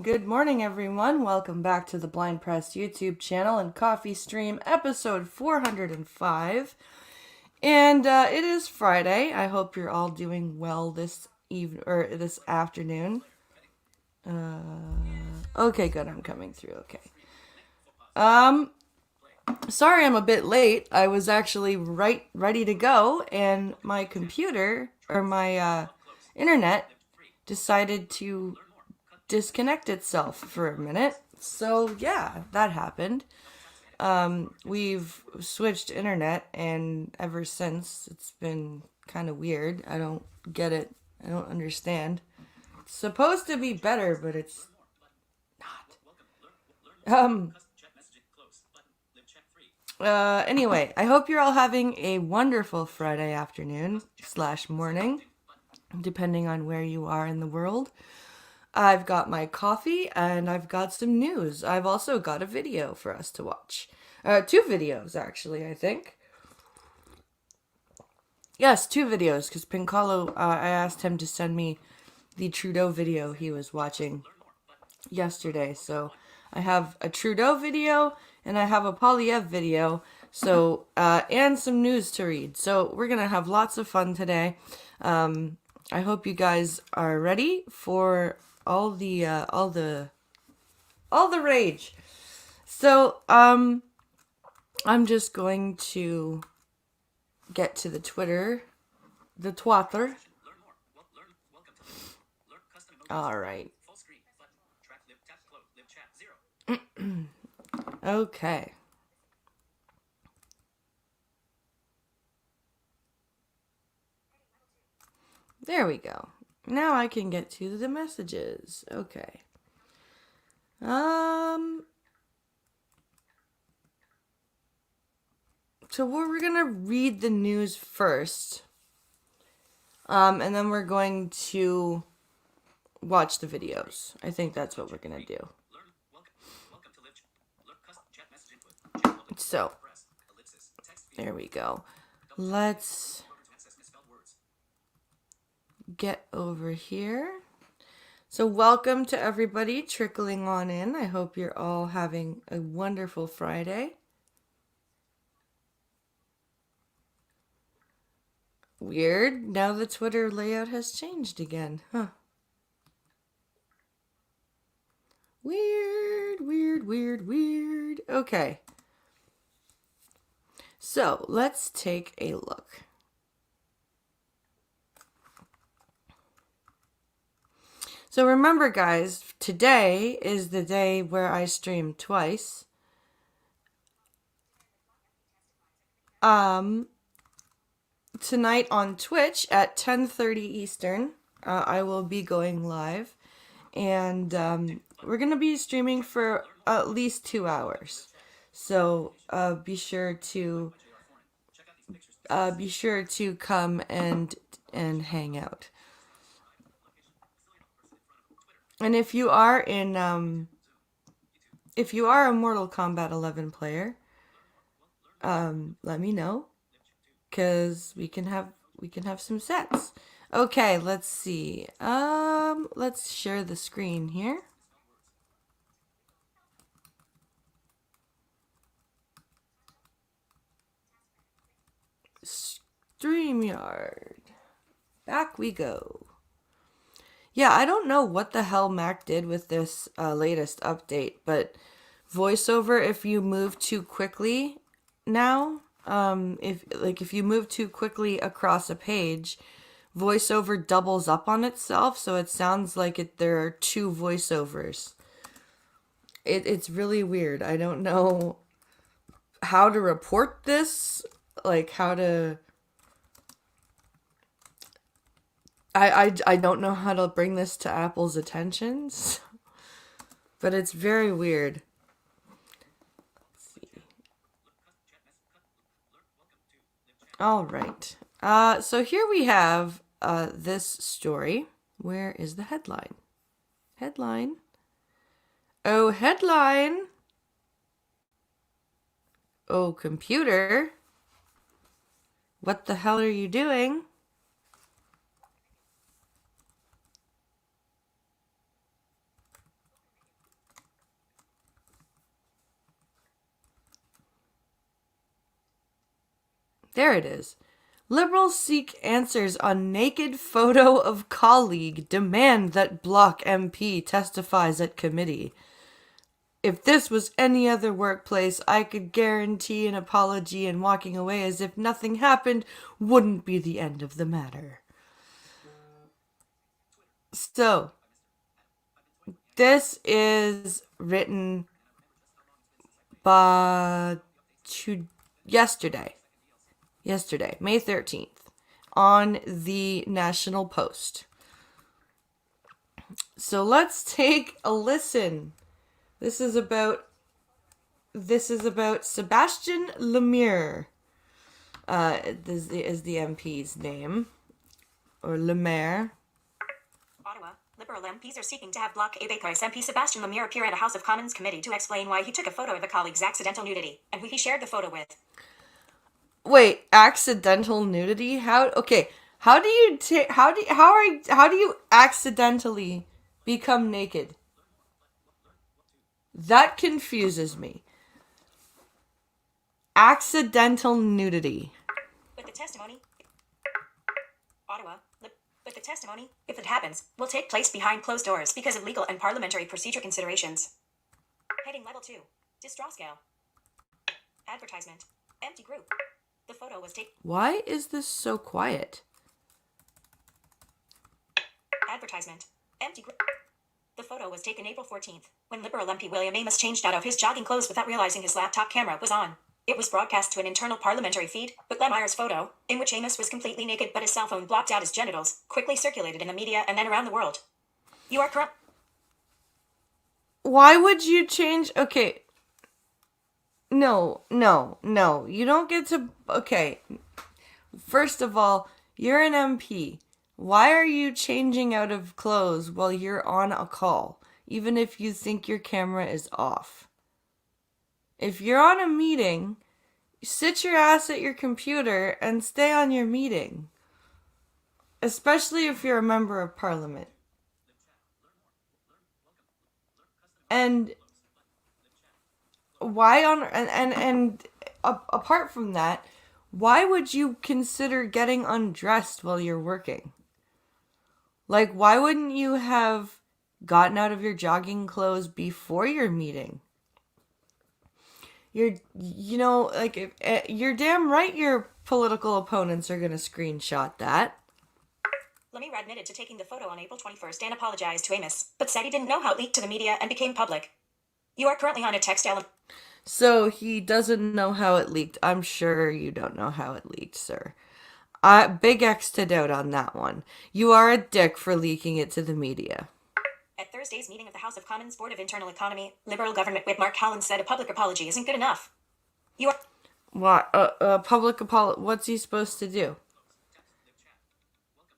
Good morning, everyone. Welcome back to the Blind Press YouTube channel and coffee stream, episode 405. And it is Friday. I hope you're all doing well this this afternoon. Okay, good. I'm coming through. Okay. Sorry, I'm a bit late. I was actually ready to go, and my computer or my internet decided to disconnect itself for a minute. So yeah, that happened. We've switched internet, and ever since it's been kind of weird. I don't get it. I don't understand. It's supposed to be better, but it's not. Anyway, I hope you're all having a wonderful Friday afternoon / morning, depending on where you are in the world. I've got my coffee and I've got some news. I've also got a video for us to watch. Two videos, actually, I think. Yes, two videos, because Pincalo, I asked him to send me the Trudeau video he was watching yesterday. So I have a Trudeau video and I have a Polyev video. So, and some news to read. So we're going to have lots of fun today. I hope you guys are ready for all the rage. So, I'm just going to get to the Twitter. All right. Okay. There we go. Now I can get to the messages. Okay. So we're gonna read the news first. And then we're going to watch the videos. I think that's what we're gonna do. So, there we go. Let's get over here. So welcome to everybody trickling on in. I hope you're all having a wonderful Friday. Weird. Now the Twitter layout has changed again. Huh. Weird. Okay. So let's take a look. So remember, guys, today is the day where I stream twice. Tonight on Twitch at 10:30 Eastern, I will be going live, and we're gonna be streaming for at least 2 hours. So be sure to come and hang out. And if you are a Mortal Kombat 11 player, let me know, because we can have some sets. Okay, let's see. Let's share the screen here. StreamYard. Back we go. Yeah, I don't know what the hell Mac did with this latest update, but VoiceOver, if you move too quickly now, if you move too quickly across a page, VoiceOver doubles up on itself, so it sounds like there are two voiceovers. It's really weird. I don't know how to report this, like how to... I don't know how to bring this to Apple's attentions, but it's very weird. Let's see. All right. So here we have this story. Where is the headline? Headline. Oh, headline. Oh, computer. What the hell are you doing? There it is. Liberals seek answers on naked photo of colleague. Demand that bloc MP testifies at committee. If this was any other workplace, I could guarantee an apology and walking away as if nothing happened wouldn't be the end of the matter. So, this is written by yesterday, May 13th, on the National Post. So let's take a listen. This is about Sebastian Lemire. This is the MP's name, or Lemire. Ottawa. Liberal MPs are seeking to have Bloc Québécois MP Sebastian Lemire appear at a House of Commons committee to explain why he took a photo of a colleague's accidental nudity and who he shared the photo with. Wait, accidental nudity? How do you accidentally become naked? That confuses me. Accidental nudity. But the testimony, Ottawa, but the testimony, if it happens, will take place behind closed doors because of legal and parliamentary procedure considerations. Heading level 2. Distraught scale. Advertisement. Empty group. The photo was taken. Why is this so quiet? Advertisement. Empty group. The photo was taken April 14th, when Liberal MP William Amos changed out of his jogging clothes without realizing his laptop camera was on. It was broadcast to an internal parliamentary feed, but Lemire's photo, in which Amos was completely naked but his cell phone blocked out his genitals, quickly circulated in the media and then around the world. You are corrupt. Why would you change? Okay. No. You don't get to... Okay. First of all, you're an MP. Why are you changing out of clothes while you're on a call, even if you think your camera is off? If you're on a meeting, sit your ass at your computer and stay on your meeting. Especially if you're a member of parliament. And why on and apart from that, why would you consider getting undressed while you're working? Like, why wouldn't you have gotten out of your jogging clothes before your meeting? You're damn right your political opponents are going to screenshot that. Lemire admitted to taking the photo on April 21st and apologized to Amos, but said he didn't know how it leaked to the media and became public. You are currently on a text element. So he doesn't know how it leaked. I'm sure you don't know how it leaked, sir. Big X to doubt on that one. You are a dick for leaking it to the media. At Thursday's meeting of the House of Commons Board of Internal Economy, Liberal government whip Mark Holland said a public apology isn't good enough. You are... What? Public apology? What's he supposed to do?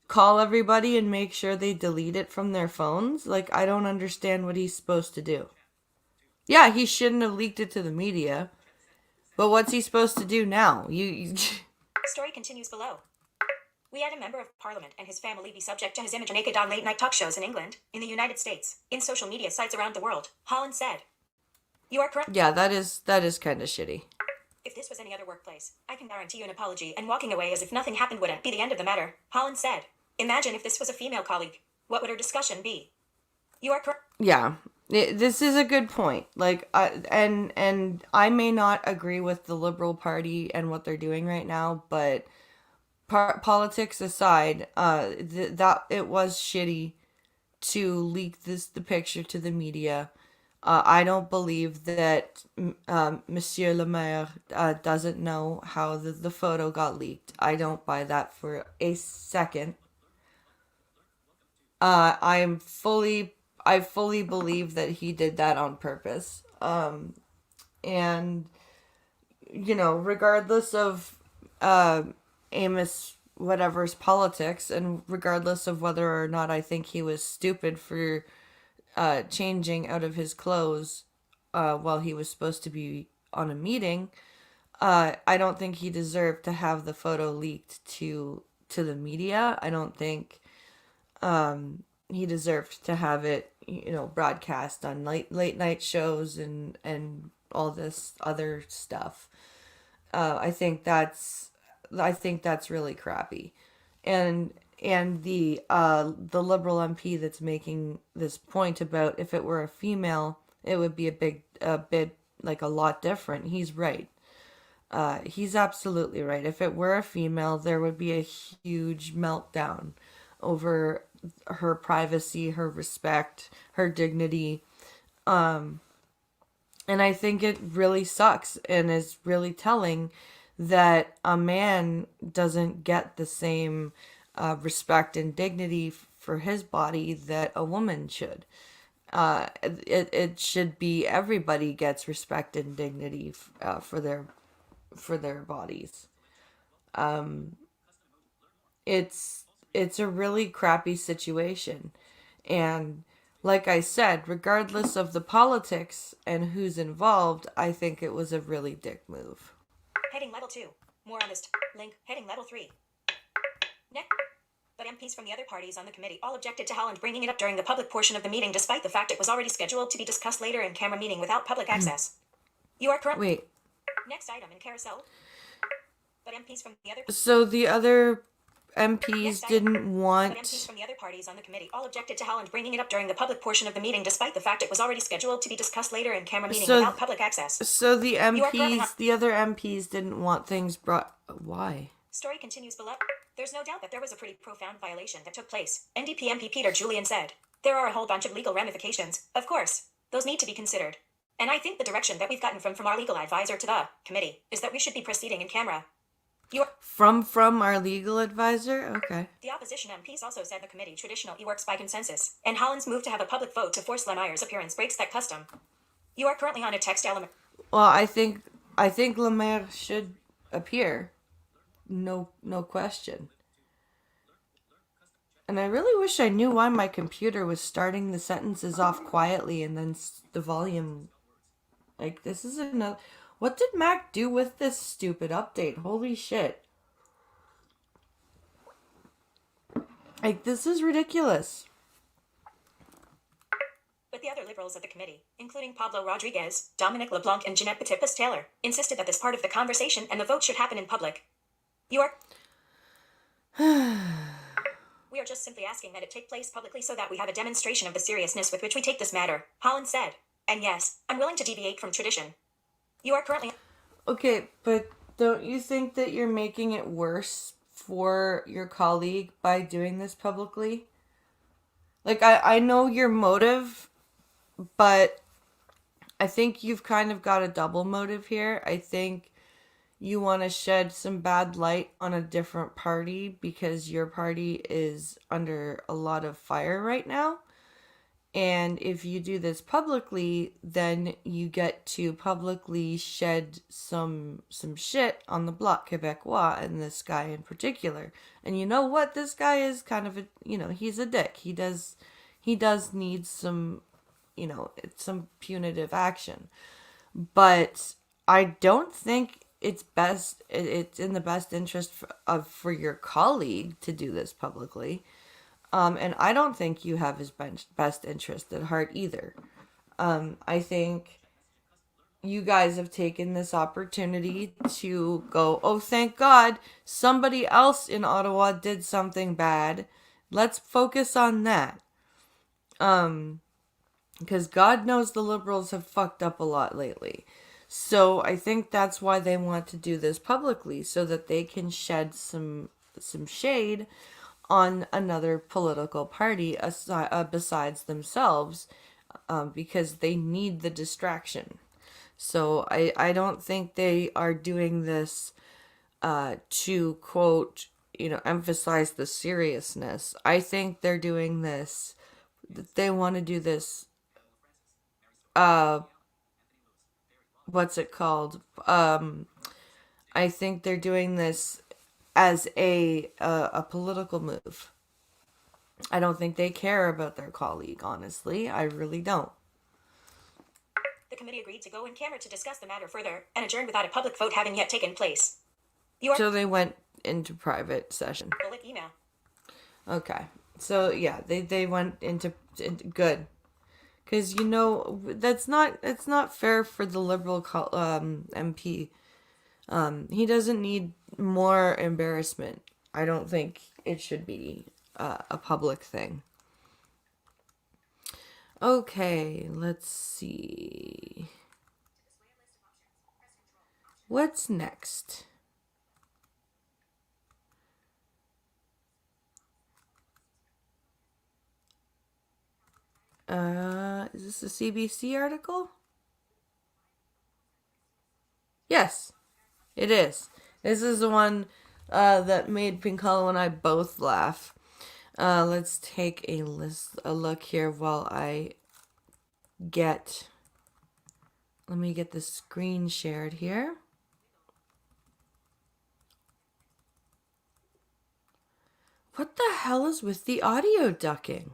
Call everybody and make sure they delete it from their phones? Like, I don't understand what he's supposed to do. Yeah, he shouldn't have leaked it to the media. But what's he supposed to do now? Story continues below. We had a member of parliament and his family be subject to his image naked on late-night talk shows in England, in the United States, in social media sites around the world, Holland said. You are correct. Yeah, that is kind of shitty. If this was any other workplace, I can guarantee you an apology and walking away as if nothing happened wouldn't be the end of the matter, Holland said. Imagine if this was a female colleague. What would her discussion be? You are correct. Yeah, this is a good point. Like, and I may not agree with the Liberal Party and what they're doing right now, but politics aside, that it was shitty to leak the picture to the media. I don't believe that Monsieur Lemire doesn't know how the photo got leaked. I don't buy that for a second. I fully believe that he did that on purpose. And, regardless of Amos whatever's politics, and regardless of whether or not I think he was stupid for changing out of his clothes while he was supposed to be on a meeting, I don't think he deserved to have the photo leaked to the media. I don't think he deserved to have it, broadcast on late night shows and all this other stuff. I think that's I think that's really crappy. And the Liberal MP that's making this point about if it were a female, it would be a bit like a lot different. He's right. He's absolutely right. If it were a female, there would be a huge meltdown over her privacy, her respect, her dignity. And I think it really sucks and is really telling that a man doesn't get the same respect and dignity for his body that a woman should. It should be everybody gets respect and dignity for their bodies. It's a really crappy situation, and like I said, regardless of the politics and who's involved, I think it was a really dick move. Heading level 2. More on this link. Heading level 3. Next. But MPs from the other parties on the committee all objected to Holland bringing it up during the public portion of the meeting, despite the fact it was already scheduled to be discussed later in camera meeting without public access. You are correct. Wait. Next item in carousel. But MPs from the other. So the other MPs didn't want. But MPs from the other parties on the committee all objected to Holland bringing it up during the public portion of the meeting, despite the fact it was already scheduled to be discussed later in camera meeting without public access. So the other MPs didn't want things brought. Why? Story continues below. There's no doubt that there was a pretty profound violation that took place, NDP MP Peter Julian said. There are a whole bunch of legal ramifications, of course. Those need to be considered. And I think the direction that we've gotten from our legal advisor to the committee is that we should be proceeding in camera. From our legal advisor? Okay. The opposition MPs also said the committee traditionally works by consensus, and Holland's move to have a public vote to force Lemeyre's appearance breaks that custom. You are currently on a text element. Well, I think Lemeyre should appear. No question. And I really wish I knew why my computer was starting the sentences off quietly and then the volume. Like, this is another. What did Mac do with this stupid update? Holy shit. Like, this is ridiculous. But the other liberals at the committee, including Pablo Rodriguez, Dominic LeBlanc, and Jeanette Petippas-Taylor, insisted that this part of the conversation and the vote should happen in public. You are... We are just simply asking that it take place publicly so that we have a demonstration of the seriousness with which we take this matter, Holland said. And yes, I'm willing to deviate from tradition. You are currently... Okay, but don't you think that you're making it worse for your colleague by doing this publicly? Like, I know your motive, but I think you've kind of got a double motive here. I think you want to shed some bad light on a different party because your party is under a lot of fire right now. And if you do this publicly, then you get to publicly shed some shit on the Bloc Québécois and this guy in particular. And you know what? This guy is kind of he's a dick. He does need some, some punitive action. But I don't think it's in the best interest for your colleague to do this publicly. And I don't think you have his best interest at heart either. I think you guys have taken this opportunity to go, oh, thank God, somebody else in Ottawa did something bad. Let's focus on that. Because God knows the Liberals have fucked up a lot lately. So I think that's why they want to do this publicly, so that they can shed some shade on another political party besides themselves, because they need the distraction. So I don't think they are doing this to, quote, emphasize the seriousness. I think they're doing this, they want to do this, what's it called? I think they're doing this as a political move. I don't think they care about their colleague, honestly. I really don't. The committee agreed to go in camera to discuss the matter further and adjourn without a public vote having yet taken place. So they went into private session. Bullet email. Okay. So yeah, they went into good. Because it's not fair for the Liberal MP He doesn't need more embarrassment. I don't think it should be a public thing. Okay, let's see. What's next? Is this a CBC article? Yes, it is. This is the one that made Pinkalo and I both laugh. Let's take a look here while let me get the screen shared here. What the hell is with the audio ducking?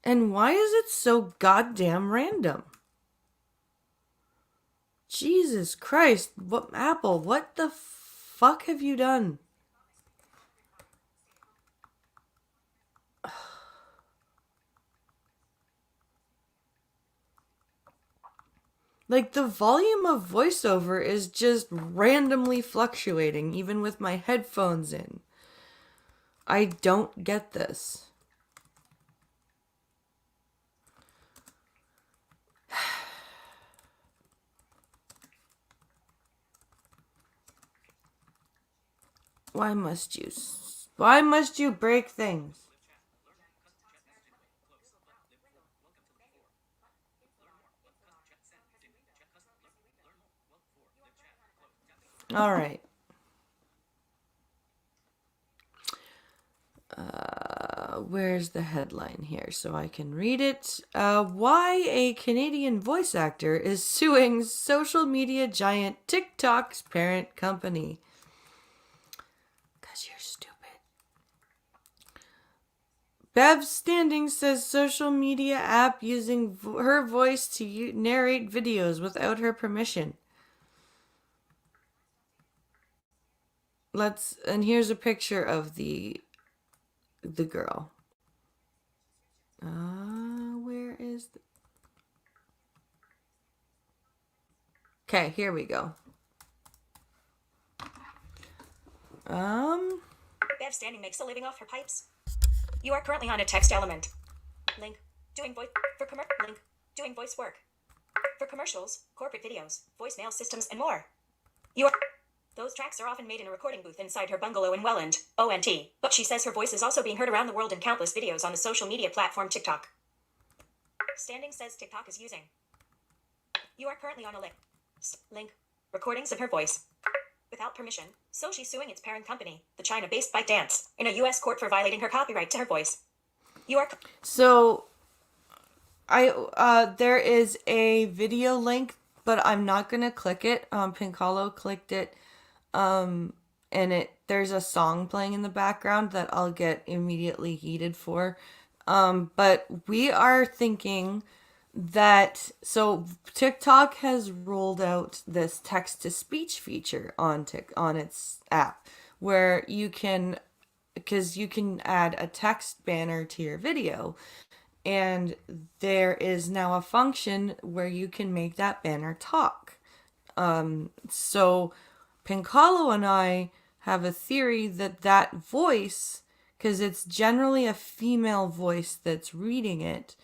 And why is it so goddamn random? Jesus Christ, Apple, what the fuck have you done? Like, the volume of voiceover is just randomly fluctuating, even with my headphones in. I don't get this. Why must you break things? All right. Where's the headline here so I can read it? Why a Canadian voice actor is suing social media giant TikTok's parent company. 'Cause you're stupid. Bev Standing says social media app using her voice to narrate videos without her permission. And here's a picture of the girl. Where is the... Okay, here we go. Bev Standing makes a living off her pipes. You are currently on a text element. Link. Doing voice for link. Doing voice work. For commercials, corporate videos, voicemail systems, and more. Those tracks are often made in a recording booth inside her bungalow in Welland, ONT, but she says her voice is also being heard around the world in countless videos on the social media platform TikTok. Standing says TikTok is using. You are currently on a link. Recordings of her voice. Without permission, so she's suing its parent company, the China-based ByteDance, in a U.S. court for violating her copyright to her voice. So, there is a video link, but I'm not gonna click it. Pinkalo clicked it, and there's a song playing in the background that I'll get immediately heated for. But we are thinking that, so TikTok has rolled out this text-to-speech feature on its app, where you can add a text banner to your video, and there is now a function where you can make that banner talk. So Pinkalo and I have a theory that voice, because it's generally a female voice that's reading it,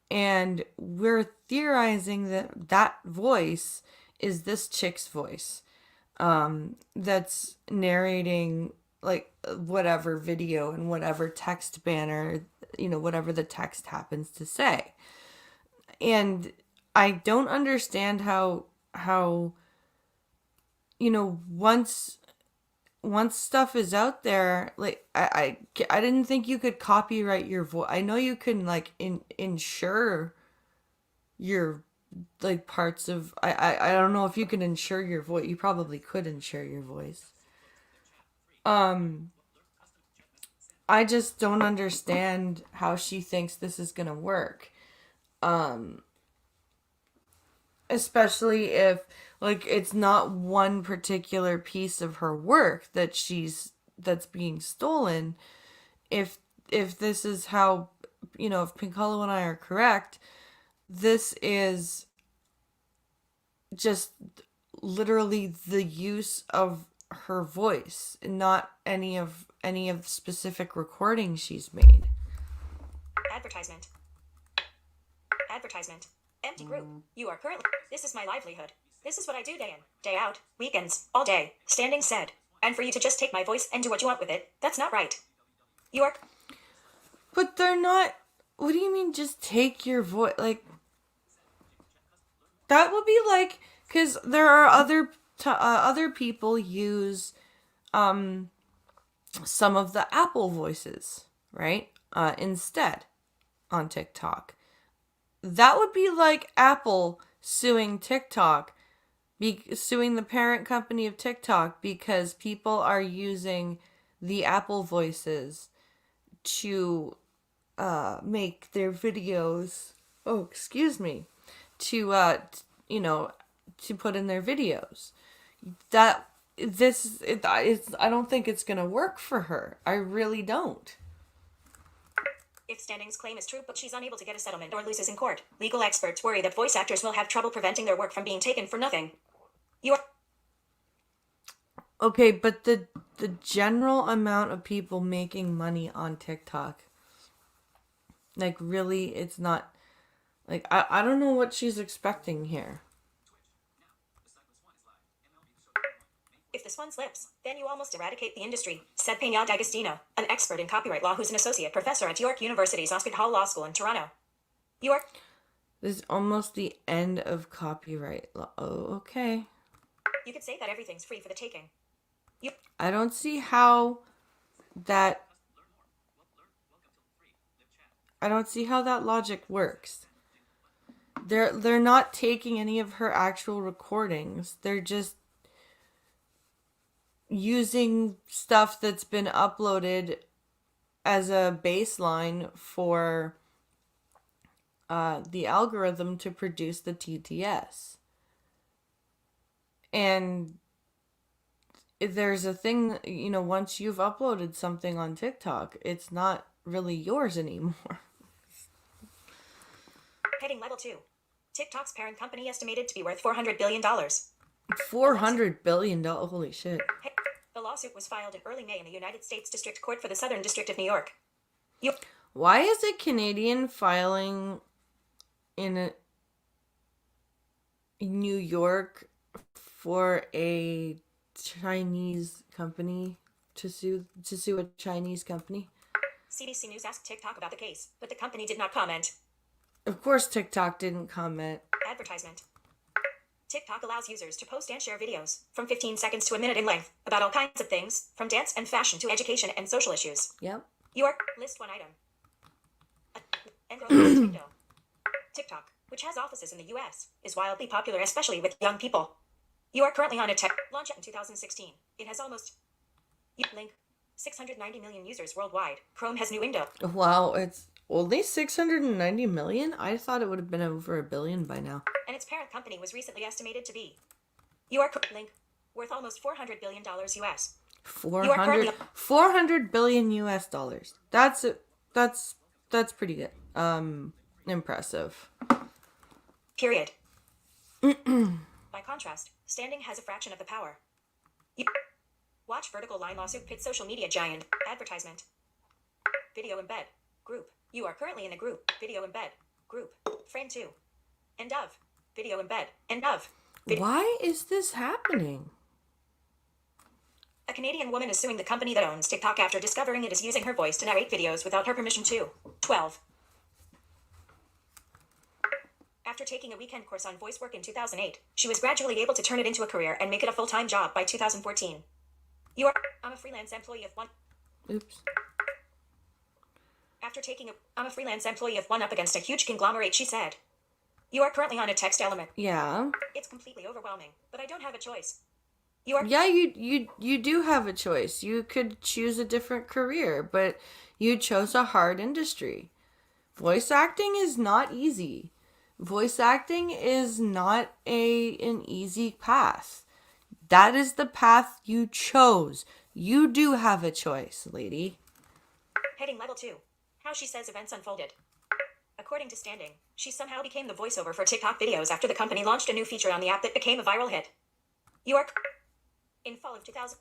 and we're theorizing that voice is this chick's voice, that's narrating like whatever video and whatever text banner, whatever the text happens to say. And I don't understand how once stuff is out there, like I didn't think you could copyright your voice. I know you can like insure your like parts of I don't know if you can insure your voice. You probably could insure your voice. I just don't understand how she thinks this is gonna work. Especially if like it's not one particular piece of her work that's being stolen. If this is how, if Pinkalo and I are correct, this is just literally the use of her voice, not any of the specific recordings she's made. Advertisement. Advertisement. Empty group. You are currently. This is my livelihood. This is what I do day in, day out, weekends, all day. Standing said. And for you to just take my voice and do what you want with it, that's not right. You are. But they're not. What do you mean just take your voice? Like, that would be like, because there are other people use some of the Apple voices, right? Instead on TikTok. That would be like Apple suing TikTok, suing the parent company of TikTok because people are using the Apple voices to make their videos. Oh, excuse me. To to put in their videos. I don't think it's gonna work for her. I really don't. If Standing's claim is true, but she's unable to get a settlement or loses in court, legal experts worry that voice actors will have trouble preventing their work from being taken for nothing. You are. Okay, but the general amount of people making money on TikTok, like, really, it's not, like, I don't know what she's expecting here. If this one slips, then you almost eradicate the industry, said Peña D'Agostino, an expert in copyright law who's an associate professor at York University's Oxford Hall Law School in Toronto. You are. This is almost the end of copyright law. Oh, okay. You could say that everything's free for the taking. I don't see how that... I don't see how that logic works. They're not taking any of her actual recordings. They're just using stuff that's been uploaded as a baseline for the algorithm to produce the TTS. And there's a thing, once you've uploaded something on TikTok, it's not really yours anymore. Heading level 2. TikTok's parent company estimated to be worth $400 billion. $400 billion. Holy shit. The lawsuit was filed in early May in the United States District Court for the Southern District of New York. Why is a Canadian filing in New York for a Chinese company to sue a Chinese company? CBC News asked TikTok about the case, but the company did not comment. Of course TikTok didn't comment. Advertisement. TikTok allows users to post and share videos from 15 seconds to a minute in length about all kinds of things, from dance and fashion to education and social issues. Yep. You are. List one item. And grow the list window. TikTok, which has offices in the US, is wildly popular, especially with young people. You are currently on a tech launch in 2016. It has almost. Link. 690 million users worldwide. Chrome has new window. Wow, it's only 690 million? I thought it would have been over 1 billion by now. And its parent company was recently estimated to be. You are link. Worth almost $400 billion US. 400 billion US dollars. That's pretty good. Impressive. Period. By contrast, Standing has a fraction of the power. Watch vertical line lawsuit pits social media giant. Advertisement. Video embed. Group. You are currently in the group. Video embed. Group. Frame 2. End of. Video embed. End of. Why is this happening? A Canadian woman is suing the company that owns TikTok after discovering it is using her voice to narrate videos without her permission too. 12. After taking a weekend course on voice work in 2008, she was gradually able to turn it into a career and make it a full-time job by 2014. I'm a freelance employee of one. Oops. I'm a freelance employee of one up against a huge conglomerate, she said. You are currently on a text element. Yeah. It's completely overwhelming, but I don't have a choice. You do have a choice. You could choose a different career, but you chose a hard industry. Voice acting is not easy. Voice acting is not an easy path. That is the path you chose. You do have a choice, lady. Heading level 2. How she says events unfolded. According to Standing, she somehow became the voiceover for TikTok videos after the company launched a new feature on the app that became a viral hit. You are in fall of 2000.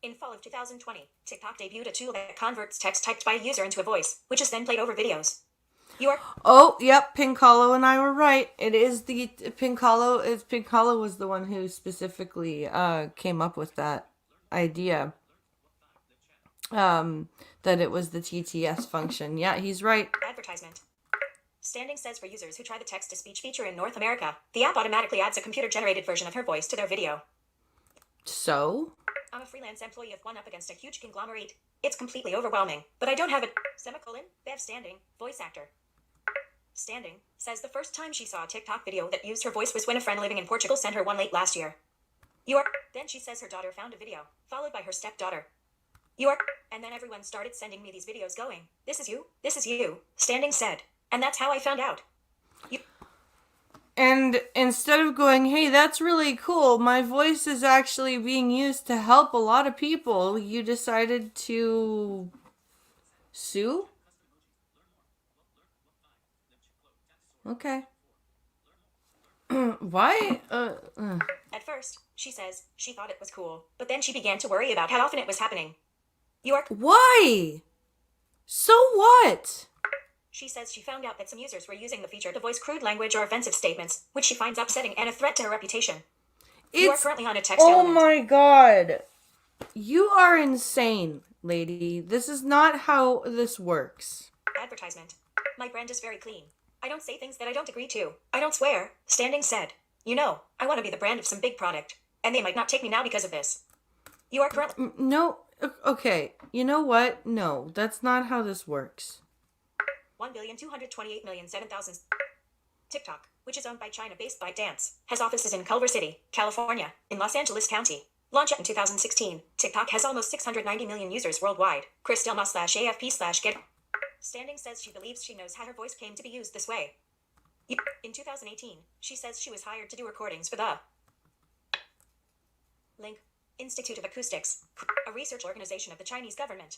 In fall of 2020, TikTok debuted a tool that converts text typed by a user into a voice, which is then played over videos. You are Oh, yep, Pink Hollow and I were right. It is the Pink Hollow. Pink Hollow was the one who specifically came up with that idea. That it was the TTS function. Yeah, he's right. advertisement. Standing says for users who try the text-to-speech feature in North America, the app automatically adds a computer-generated version of her voice to their video. So? I'm a freelance employee of one up against a huge conglomerate. It's completely overwhelming, but I don't have it. Semicolon, Bev Standing, voice actor. Standing says the first time she saw a TikTok video that used her voice was when a friend living in Portugal sent her one late last year. You are. Then she says her daughter found a video, followed by her stepdaughter. You are. And then everyone started sending me these videos going, this is you, Standing said. And that's how I found out. And instead of going, hey, that's really cool, my voice is actually being used to help a lot of people, you decided to sue? Okay. Why? At first, she says, she thought it was cool, but then she began to worry about how often it was happening. You are. Why? So what? She says she found out that some users were using the feature to voice crude language or offensive statements, which she finds upsetting and a threat to her reputation. You are currently on a text element. Oh my god. You are insane, lady. This is not how this works. Advertisement. My brand is very clean. I don't say things that I don't agree to. I don't swear. Standing said. You know, I want to be the brand of some big product, and they might not take me now because of this. You are currently. No. Okay. You know what? No, that's not how this works. 1,228,007,000. TikTok, which is owned by China-based ByteDance, has offices in Culver City, California, in Los Angeles County. Launched in 2016, TikTok has almost 690 million users worldwide. Chris Delma/AFP/get. Standing says she believes she knows how her voice came to be used this way. In 2018, she says she was hired to do recordings for the Link Institute of Acoustics, a research organization of the Chinese government.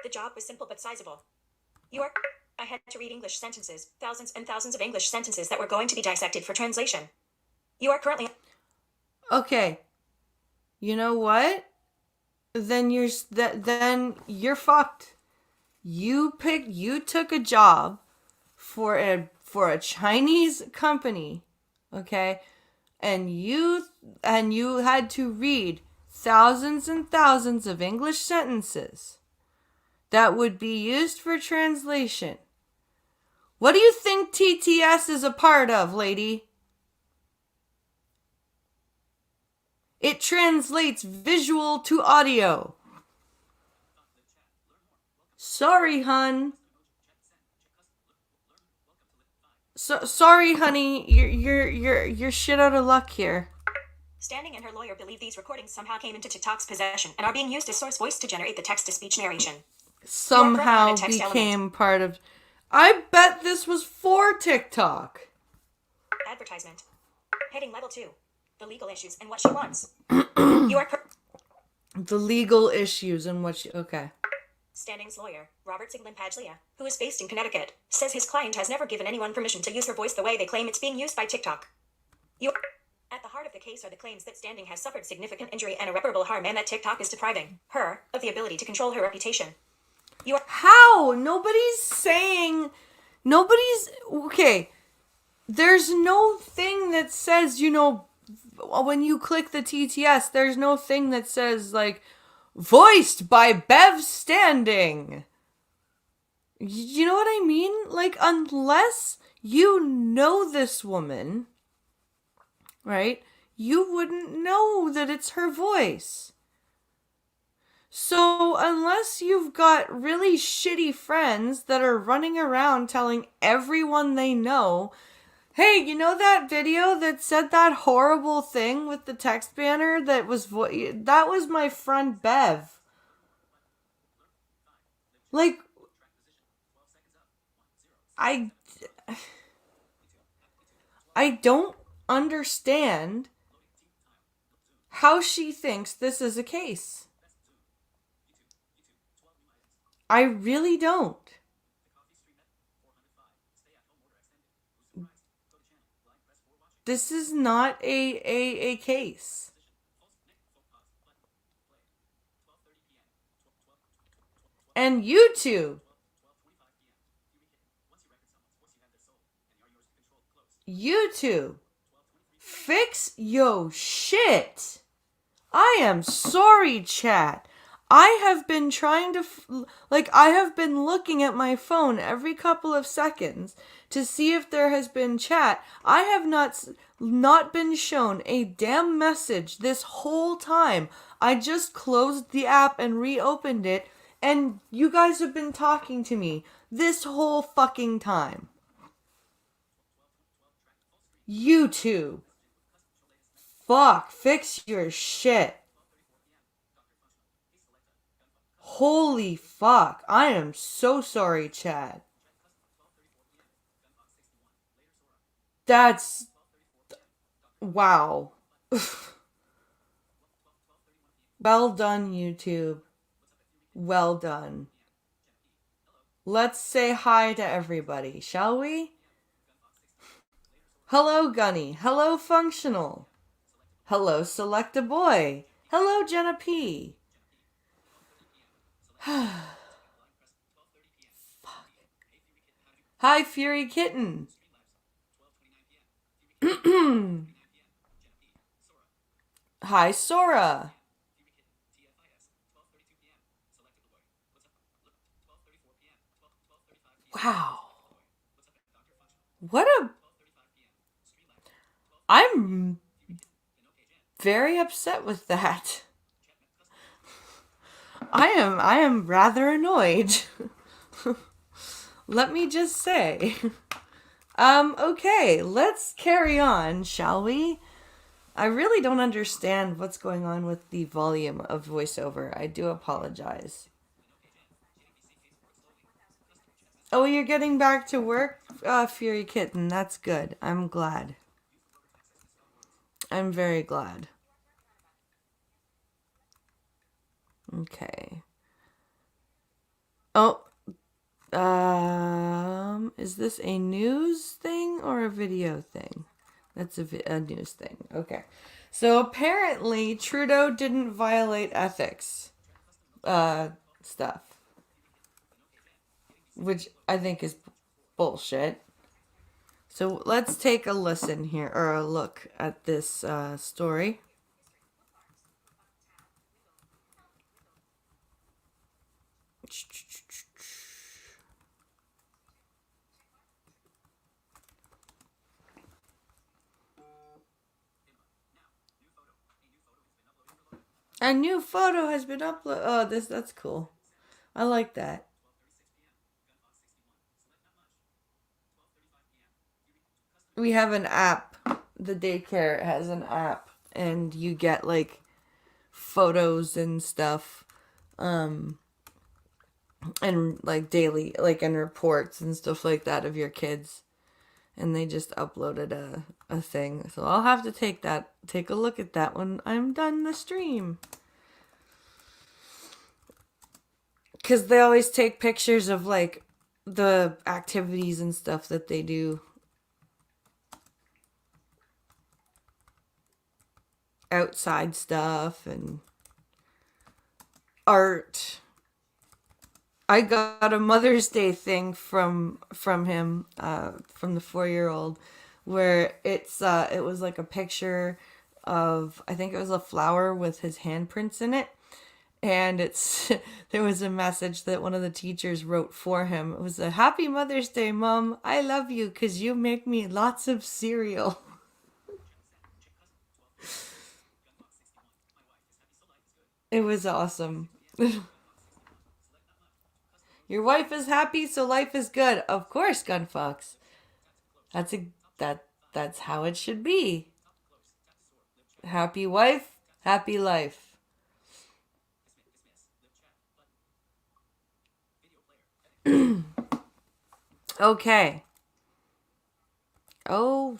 The job was simple but sizable. I had to read English sentences, thousands and thousands of English sentences that were going to be dissected for translation. You are currently. Okay. You know what? Then you're fucked. You took a job for a Chinese company, okay? And you had to read thousands and thousands of English sentences that would be used for translation. What do you think TTS is a part of, lady? It translates visual to audio. Sorry, hun. Sorry, honey. You're shit out of luck here. Standing and her lawyer believe these recordings somehow came into TikTok's possession and are being used as source voice to generate the text-to-speech narration. Somehow became part of. I bet this was for TikTok. Advertisement. Heading level 2. The legal issues and what she wants. The legal issues and what she. Okay. Standing's lawyer, Robert Siglin-Paglia, who is based in Connecticut, says his client has never given anyone permission to use her voice the way they claim it's being used by TikTok. At the heart of the case are the claims that Standing has suffered significant injury and irreparable harm and that TikTok is depriving her of the ability to control her reputation. How? Okay. There's no thing that says, when you click the TTS, there's no thing that says, like, voiced by Bev Standing. You know what I mean? Like, unless you know this woman, right, you wouldn't know that it's her voice. So, unless you've got really shitty friends that are running around telling everyone they know, hey, you know that video that said that horrible thing with the text banner that was that was my friend Bev. Like, I don't understand how she thinks this is a case. I really don't. This is not a case. And YouTube. YouTube. Fix yo shit. I am sorry, chat. I have been trying to, I have been looking at my phone every couple of seconds to see if there has been chat. I have not been shown a damn message this whole time. I just closed the app and reopened it, and you guys have been talking to me this whole fucking time. YouTube. Fuck, fix your shit. Holy fuck. I am so sorry, Chad. That's... Wow. Well done, YouTube. Well done. Let's say hi to everybody, shall we? Hello, Gunny. Hello, Functional. Hello, Select a Boy. Hello, Jenna P. Hi, Fury Kitten. Hi, Sora. Wow. What a... I'm very upset with that. I am rather annoyed. Let me just say. Okay, let's carry on, shall we? I really don't understand what's going on with the volume of voiceover. I do apologize. Oh, you're getting back to work, Fury Kitten. That's good. I'm glad. I'm very glad. Okay. Oh, is this a news thing or a video thing? That's a news thing. Okay. So apparently Trudeau didn't violate ethics stuff, which I think is bullshit. So let's take a listen here, or a look at this story. A new photo has been uploaded. Oh, that's cool. I like that. We have an app. The daycare has an app, and you get like photos and stuff, and like daily, like, and reports and stuff like that of your kids. And they just uploaded a thing. So I'll have to take a look at that when I'm done the stream. Because they always take pictures of like the activities and stuff that they do. Outside stuff and art. I got a Mother's Day thing from him, from the 4-year-old, where it was like a picture of, I think it was a flower with his handprints in it, and there was a message that one of the teachers wrote for him. It was a Happy Mother's Day, Mom. I love you because you make me lots of cereal. It was awesome. Your wife is happy, so life is good. Of course, Gunfox. That's how it should be. Happy wife, happy life. Okay. Oh,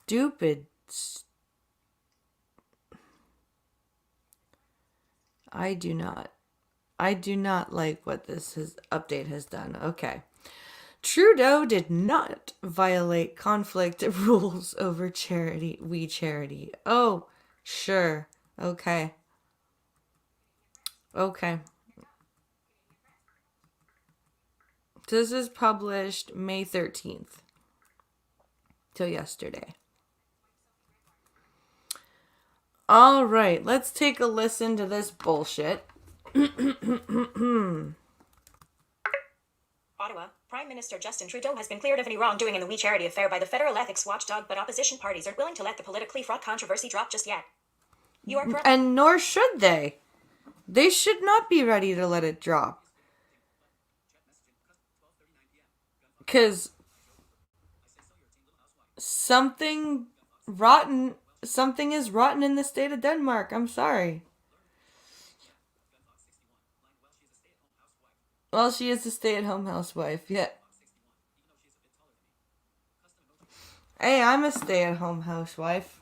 stupid. I do not like what this update has done. Okay. Trudeau did not violate conflict rules over charity. We charity. Oh, sure. Okay. Okay. This is published May 13th. Till yesterday. All right, let's take a listen to this bullshit. Ottawa, Prime Minister Justin Trudeau has been cleared of any wrongdoing in the We Charity affair by the federal ethics watchdog, but opposition parties aren't willing to let the politically fraught controversy drop just yet. You are correct. And nor should they. They should not be ready to let it drop. Because something is rotten in the state of Denmark. I'm sorry. Well, she is a stay-at-home housewife, yeah. Hey, I'm a stay-at-home housewife.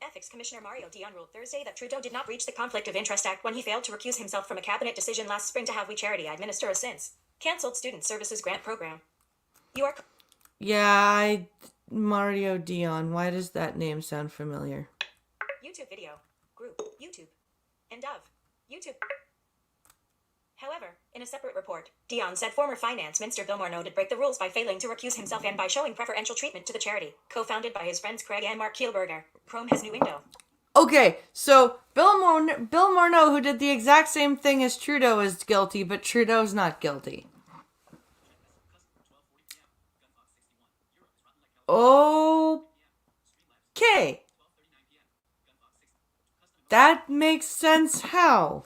Ethics Commissioner Mario Dion ruled Thursday that Trudeau did not breach the Conflict of Interest Act when he failed to recuse himself from a cabinet decision last spring to have We Charity administer a since cancelled student services grant program. You are... Yeah, Mario Dion. Why does that name sound familiar? YouTube video. Group. YouTube. End of. YouTube. However, in a separate report, Dion said former Finance Minister Bill Morneau did break the rules by failing to recuse himself and by showing preferential treatment to the charity, co-founded by his friends Craig and Mark Kielberger. Chrome has new window. Okay, so Bill Morneau, who did the exact same thing as Trudeau, is guilty, but Trudeau's not guilty. Okay. That makes sense how?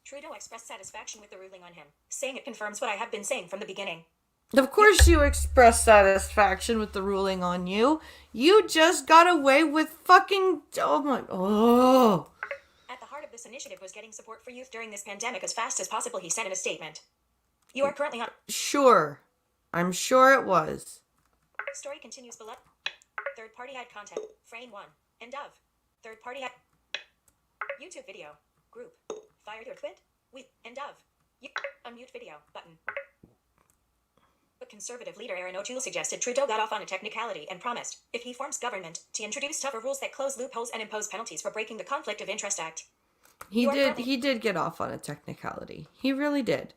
Trudeau expressed satisfaction with the ruling on him, saying it confirms what I have been saying from the beginning. Of course you express satisfaction with the ruling on you. You just got away with fucking... Oh. At the heart of this initiative was getting support for youth during this pandemic as fast as possible, he said in a statement. You are currently on... Sure. I'm sure it was. Story continues below. Third party had content. Frame 1. End of. Third party had... YouTube video. Group. Fired or quit? We. End of. Unmute video. Button. But Conservative leader Aaron O'Toole suggested Trudeau got off on a technicality and promised, if he forms government, to introduce tougher rules that close loopholes and impose penalties for breaking the Conflict of Interest Act. He did get off on a technicality. He really did.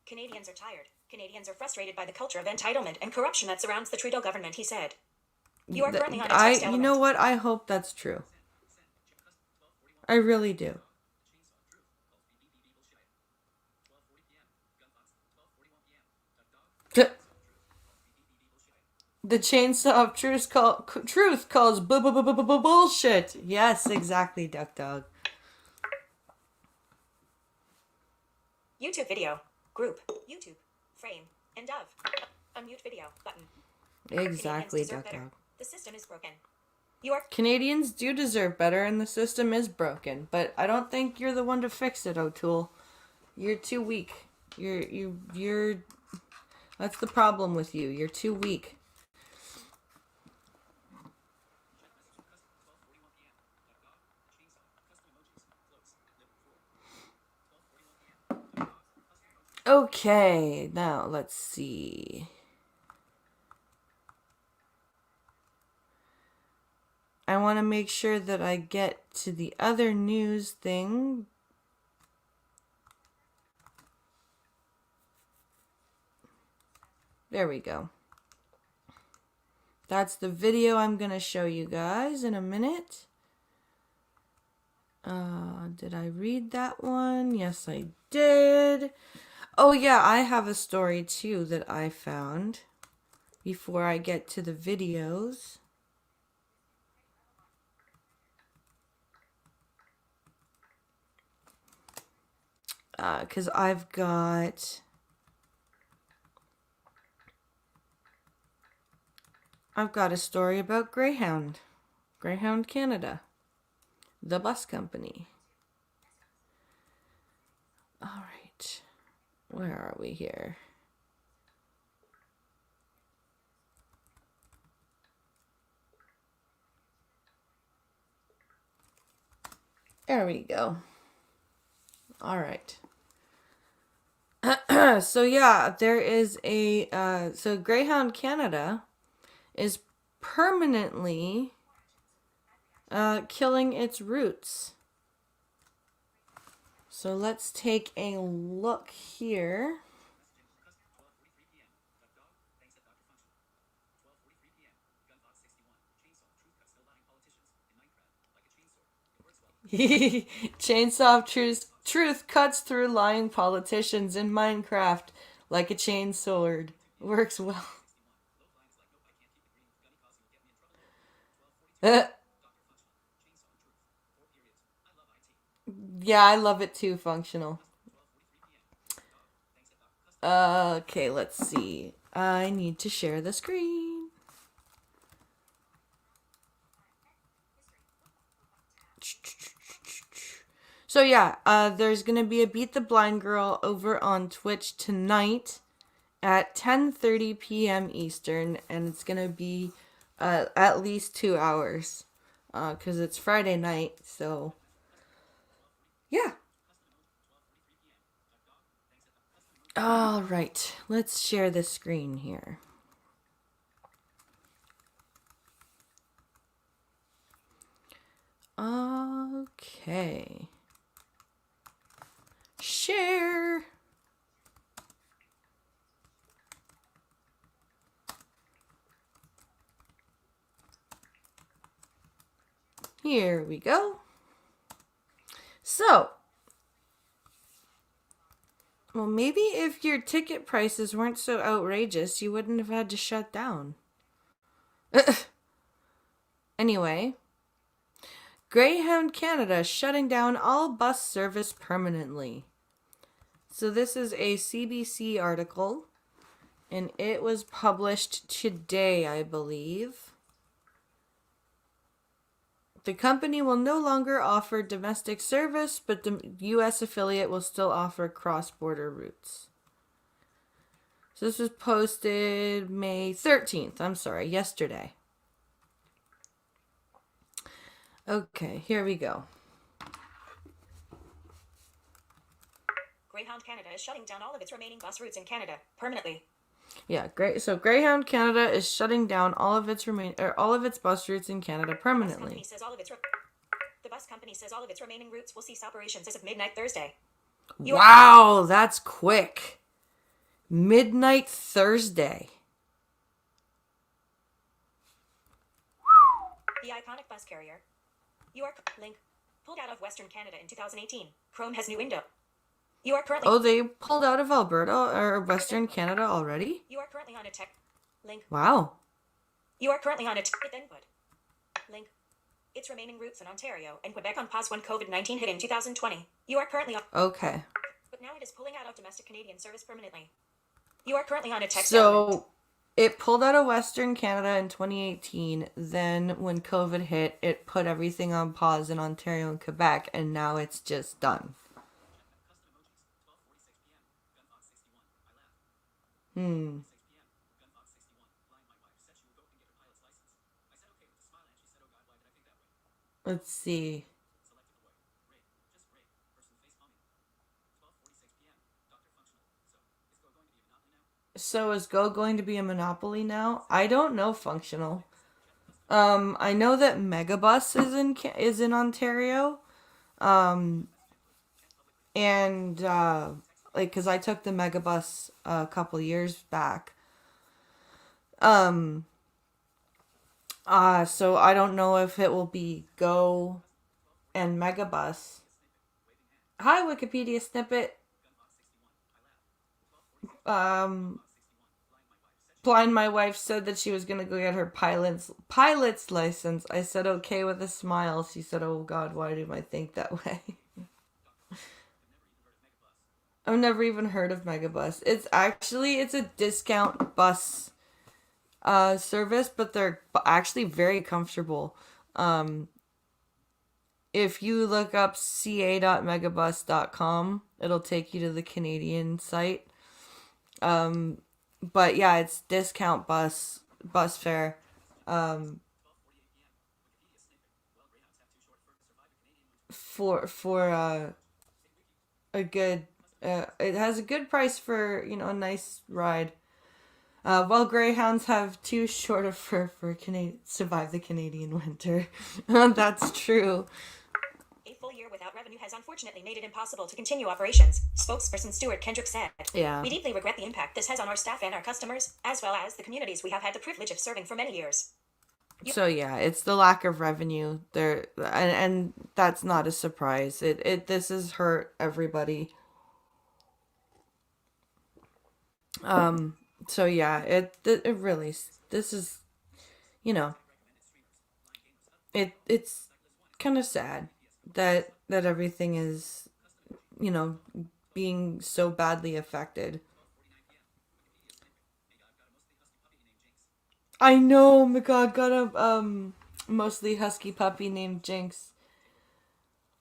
Canadians are tired. Canadians are frustrated by the culture of entitlement and corruption that surrounds the Trudeau government, he said. You are currently on a text element. You know what? I hope that's true. I really do. The chainsaw of truth calls bullshit. Yes, exactly, Duck Dog. YouTube video. Group. YouTube. Frame. End of. Unmute video. Button. Exactly, Duck Dog. The system is broken. Canadians do deserve better, and the system is broken. But I don't think you're the one to fix it, O'Toole. You're too weak. You're. That's the problem with you. You're too weak. Okay, now let's see. I want to make sure that I get to the other news thing. There we go. That's the video I'm going to show you guys in a minute. Did I read that one? Yes, I did. Oh, yeah, I have a story, too, that I found before I get to the videos. Because I've got a story about Greyhound Canada, the bus company. All right, where are we here? There we go. All right. So yeah, there is a so Greyhound Canada is permanently killing its roots. So let's take a look here. Chainsaw of truth cuts through lying politicians in Minecraft like a chainsword. Works well. Yeah, I love it too, functional. Okay, let's see. I need to share the screen. So yeah, there's gonna be a Beat the Blind Girl over on Twitch tonight at 10:30 p.m. Eastern, and it's gonna be at least 2 hours, because it's Friday night. So yeah. All right, let's share the screen here. Okay. Share. Here we go. So, well, maybe if your ticket prices weren't so outrageous, you wouldn't have had to shut down. Anyway, Greyhound Canada shutting down all bus service permanently. So this is a CBC article, and it was published today, I believe. The company will no longer offer domestic service, but the U.S. affiliate will still offer cross-border routes. So this was posted May 13th. I'm sorry, yesterday. Okay, here we go. Greyhound Canada is shutting down all of its remaining bus routes in Canada permanently. Yeah, great. So Greyhound Canada is shutting down all of its bus routes in Canada permanently. The bus company says all of its remaining routes will cease operations as of midnight Thursday. Wow, that's quick. Midnight Thursday. The iconic bus carrier. Link pulled out of Western Canada in 2018. Chrome has new window. You are currently. Oh, they pulled out of Alberta or Western Canada already? You are currently on a tech link. Wow. You are currently on a input link. Its remaining routes in Ontario and Quebec on pause when COVID-19 hit in 2020. You are currently on. Okay. But now it is pulling out of domestic Canadian service permanently. You are currently on a text. So it pulled out of Western Canada in 2018. Then when COVID hit, it put everything on pause in Ontario and Quebec, and now it's just done. Let's see. So is Go going to be a monopoly now? I don't know, functional. I know that Megabus is in Ontario. And like, cause I took the Megabus a couple years back. So I don't know if it will be Go and Megabus. Hi, Wikipedia snippet. Blind my wife said that she was gonna go get her pilot's license. I said okay with a smile. She said, "Oh God, why do I think that way?" I've never even heard of Megabus. It's a discount bus service, but they're actually very comfortable. If you look up ca.megabus.com, it'll take you to the Canadian site. But yeah, it's discount bus fare. For a good It has a good price for, you know, a nice ride. While greyhounds have too short of fur for survive the Canadian winter. That's true. A full year without revenue has unfortunately made it impossible to continue operations, spokesperson Stuart Kendrick said. Yeah. We deeply regret the impact this has on our staff and our customers, as well as the communities we have had the privilege of serving for many years. So yeah, it's the lack of revenue there, and that's not a surprise. This has hurt everybody. So yeah, it really, this is, you know, it's kind of sad that everything is, you know, being so badly affected. I know, my God, got a mostly husky puppy named Jinx.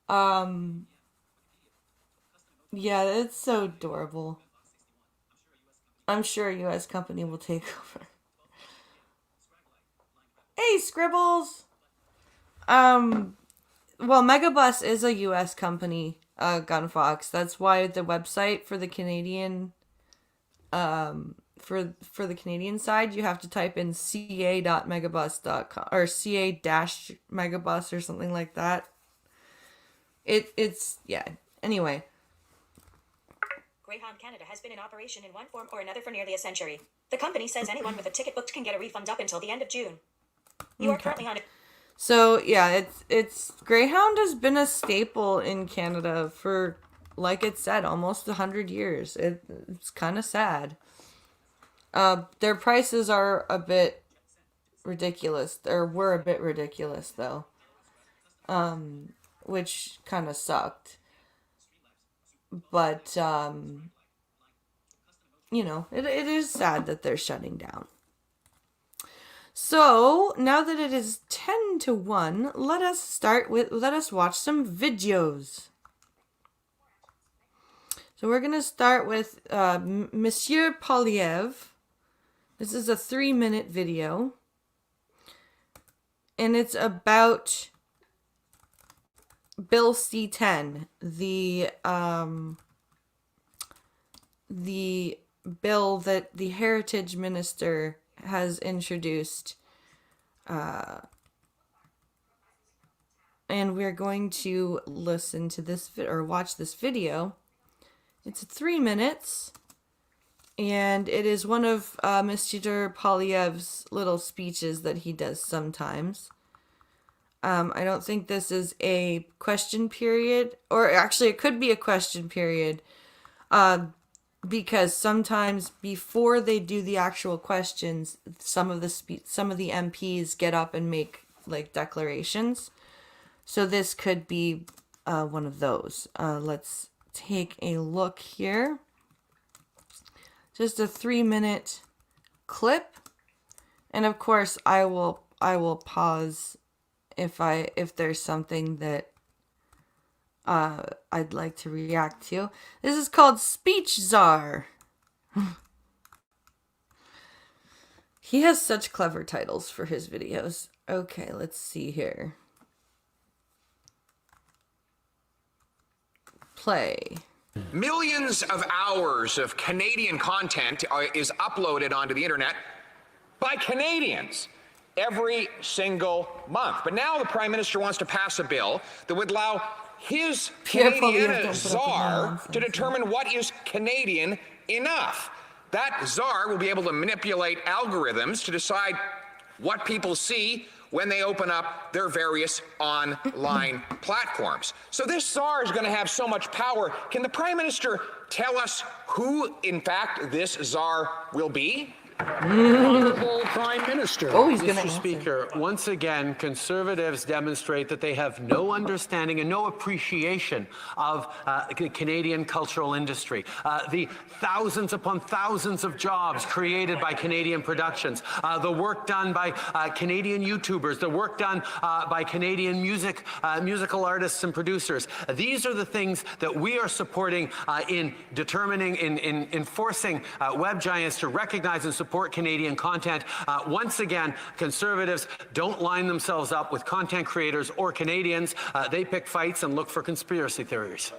Yeah, it's so adorable. I'm sure a U.S. company will take over. Hey, Scribbles! Well, Megabus is a U.S. company, Gunfox. That's why the website for the Canadian, for the Canadian side, you have to type in ca.megabus.com or ca-megabus or something like that. It's yeah. Anyway. Greyhound Canada has been in operation in one form or another for nearly a century. The company says anyone with a ticket booked can get a refund up until the end of June. You are currently on it. So yeah, it's Greyhound has been a staple in Canada for, like it said, almost 100 years. It's kind of sad. Their prices are a bit ridiculous, or were a bit ridiculous though, which kind of sucked. But you know, it is sad that they're shutting down. So now that it is 10-1, let us watch some videos. So we're gonna start with Monsieur Poliev. This is a 3-minute video, and it's about Bill C-10, the bill that the Heritage Minister has introduced, and we're going to listen to this or watch this video. It's 3 minutes, and it is one of Mr. Poilievre's little speeches that he does sometimes. I don't think this is a question period, or actually it could be a question period, because sometimes before they do the actual questions, some of the MPs get up and make like declarations. So this could be one of those. Let's take a look here. Just a 3-minute clip, and of course I will pause if there's something that I'd like to react to. This is called Speech Czar. He has such clever titles for his videos. Okay, let's see here. Play. Millions of hours of Canadian content is uploaded onto the internet by Canadians every single month. But now the Prime Minister wants to pass a bill that would allow his Canadian czar to determine what is Canadian enough. That czar will be able to manipulate algorithms to decide what people see when they open up their various online platforms. So this czar is going to have so much power. Can the Prime Minister tell us who, in fact, this czar will be? Honorable Prime Minister. Oh, he's going to Mr. Speaker, once again, Conservatives demonstrate that they have no understanding and no appreciation of the Canadian cultural industry. The thousands upon thousands of jobs created by Canadian productions, the work done by Canadian YouTubers, the work done by Canadian musical artists and producers. These are the things that we are supporting in determining, in forcing web giants to recognize and support Canadian content. Once again, Conservatives don't line themselves up with content creators or Canadians. They pick fights and look for conspiracy theories.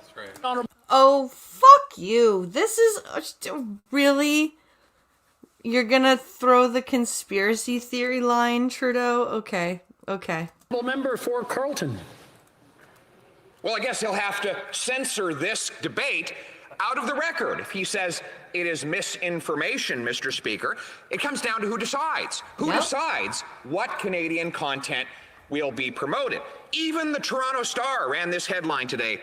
Oh, fuck you. This is really... You're gonna throw the conspiracy theory line, Trudeau? Okay. Member for Carleton. Well, I guess he'll have to censor this debate out of the record if he says it is misinformation, Mr. Speaker. It comes down to who decides. Who decides what Canadian content will be promoted? Even the Toronto Star ran this headline today.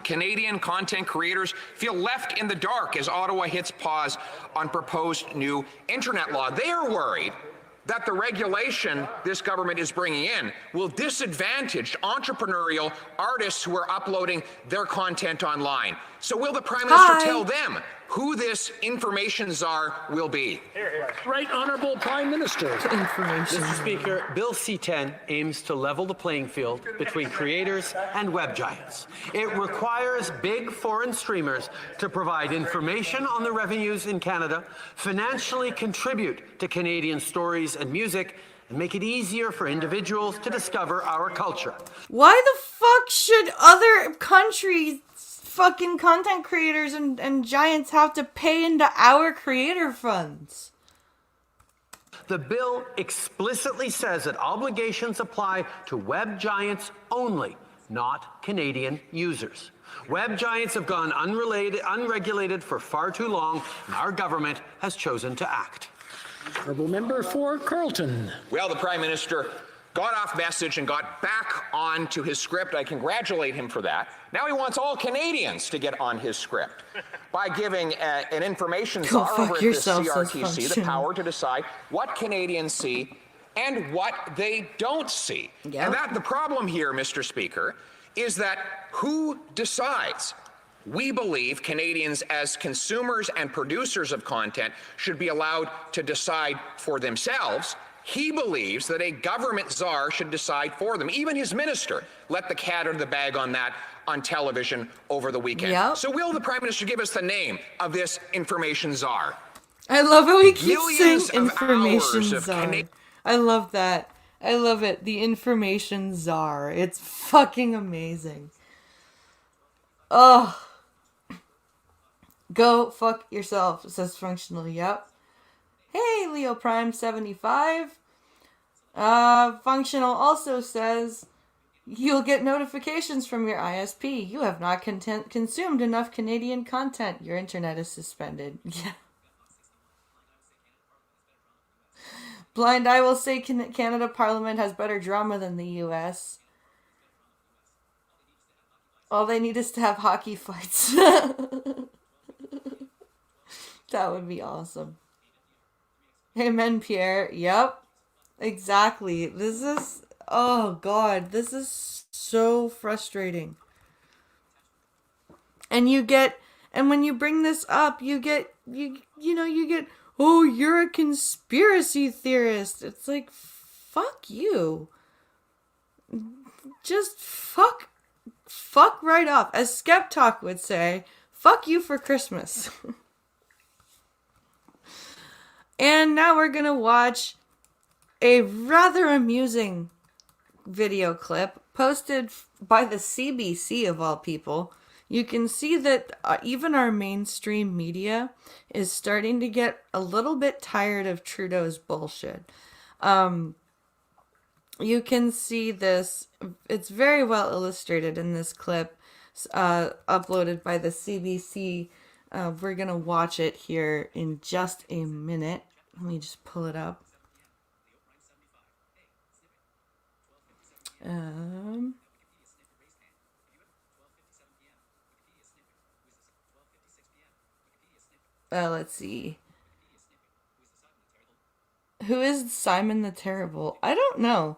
Canadian content creators feel left in the dark as Ottawa hits pause on proposed new internet law. They are worried that the regulation this government is bringing in will disadvantage entrepreneurial artists who are uploading their content online. So will the Prime Minister tell them who this information czar will be? Right Honourable Prime Minister. Mr. Speaker, Bill C-10 aims to level the playing field between creators and web giants. It requires big foreign streamers to provide information on the revenues in Canada, financially contribute to Canadian stories and music, and make it easier for individuals to discover our culture. Why the fuck should other countries fucking content creators and giants have to pay into our creator funds? The bill explicitly says that obligations apply to web giants only, not Canadian users. Web giants have gone unregulated for far too long, and our government has chosen to act. Honourable Member for Carleton. Well, the Prime Minister got off message and got back onto his script. I congratulate him for that. Now he wants all Canadians to get on his script by giving an information czar over at the CRTC the power to decide what Canadians see and what they don't see. And the problem here, Mr. Speaker, is that who decides? We believe Canadians as consumers and producers of content should be allowed to decide for themselves. He believes that a government czar should decide for them. Even his minister let the cat out of the bag on that on television over the weekend. So will the Prime Minister give us the name of this information czar? I love how he keeps saying information information czar. I love that. I love it. The information czar. It's fucking amazing. Oh. Go fuck yourself, says Functional. Yep. Hey, Leo Prime 75. Functional also says, you'll get notifications from your ISP. You have not consumed enough Canadian content. Your internet is suspended. Yeah. Blind Eye will say Canada Parliament has better drama than the US. All they need is to have hockey fights. That would be awesome. Amen, Pierre. Yep. Exactly. This is... Oh, God. This is so frustrating. And you get... And when you bring this up, you get... You get... Oh, you're a conspiracy theorist. It's like, fuck you. Just fuck right off. As Skeptalk would say, fuck you for Christmas. And now we're going to watch a rather amusing video clip posted by the CBC of all people. You can see that even our mainstream media is starting to get a little bit tired of Trudeau's bullshit. You can see this. It's very well illustrated in this clip uploaded by the CBC. We're going to watch it here in just a minute. Let me just pull it up. Let's see. Who is Simon the Terrible? I don't know.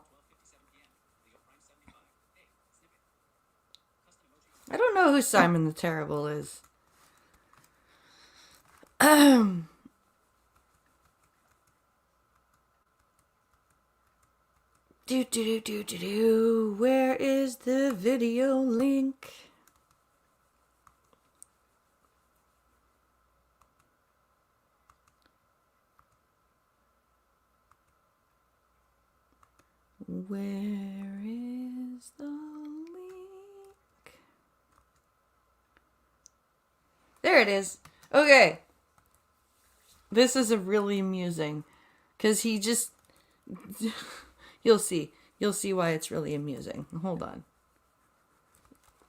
I don't know who Simon the Terrible is. Where is the video link? Where is the link? there it is. Okay. This is a really amusing. Because he just... You'll see. You'll see why it's really amusing. Hold on.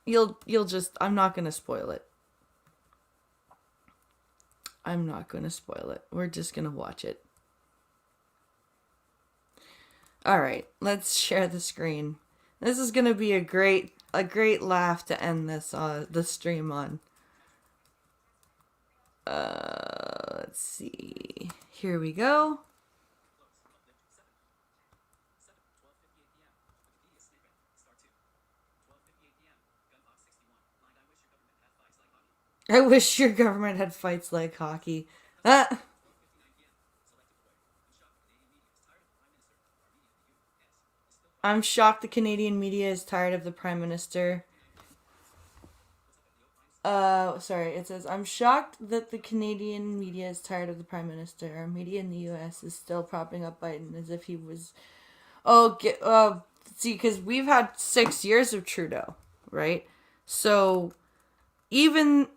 You'll just... I'm not going to spoil it. I'm not going to spoil it. We're just going to watch it. Alright, let's share the screen. This is going to be a great laugh to end this the stream on. Let's see. Here we go. I wish your government had fights like hockey. I'm shocked the Canadian media is tired of the Prime Minister. Sorry, it says, I'm shocked that the Canadian media is tired of the Prime Minister. Our media in the U.S. is still propping up Biden as if he was... see, because we've had 6 years of Trudeau, right? So, even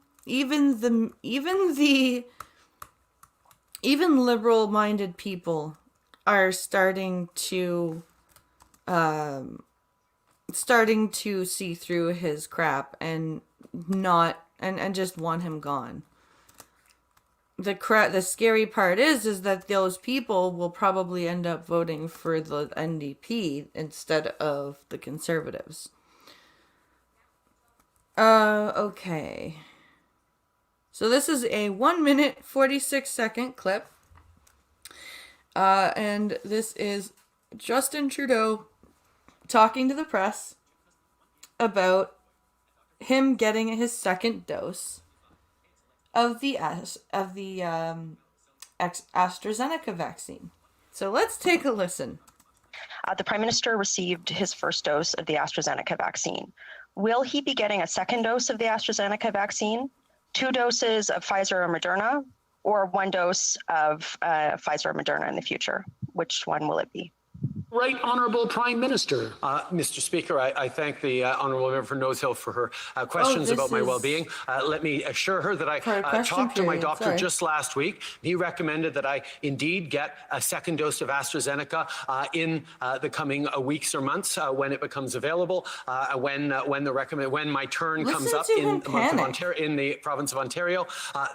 liberal-minded people are starting to see through his crap and just want him gone. The scary part is that those people will probably end up voting for the NDP instead of the Conservatives. Okay. So this is a 1-minute 46-second clip. And this is Justin Trudeau talking to the press about him getting his second dose of the AstraZeneca vaccine. So let's take a listen. The Prime Minister received his first dose of the AstraZeneca vaccine. Will he be getting a second dose of the AstraZeneca vaccine, 2 doses of Pfizer or Moderna, or 1 dose of Pfizer or Moderna in the future? Which one will it be? Right Honourable Prime Minister. Mr. Speaker, I thank the Honourable Member for Nose Hill for her questions about my well-being. Let me assure her that I talked to my doctor just last week. He recommended that I indeed get a second dose of AstraZeneca in the coming weeks or months when it becomes available. When my turn comes up in the month of Ontario, in the province of Ontario,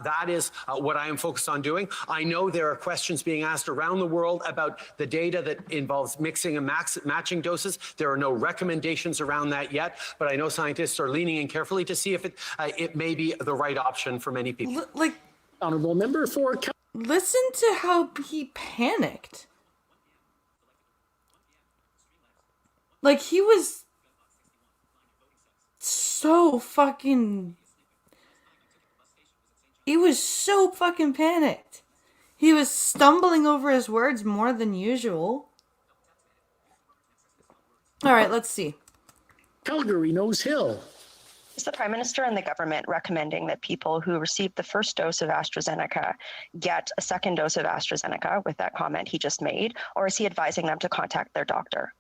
that is what I am focused on doing. I know there are questions being asked around the world about the data that involves mixing and matching doses. There are no recommendations around that yet, but I know scientists are leaning in carefully to see if it may be the right option for many people. Honourable Member for... Listen to how he panicked. Like, he was so fucking... He was so fucking panicked. He was stumbling over his words more than usual. All right, let's see. Calgary Nose Hill. Is the Prime Minister and the government recommending that people who received the first dose of AstraZeneca get a second dose of AstraZeneca with that comment he just made, or is he advising them to contact their doctor?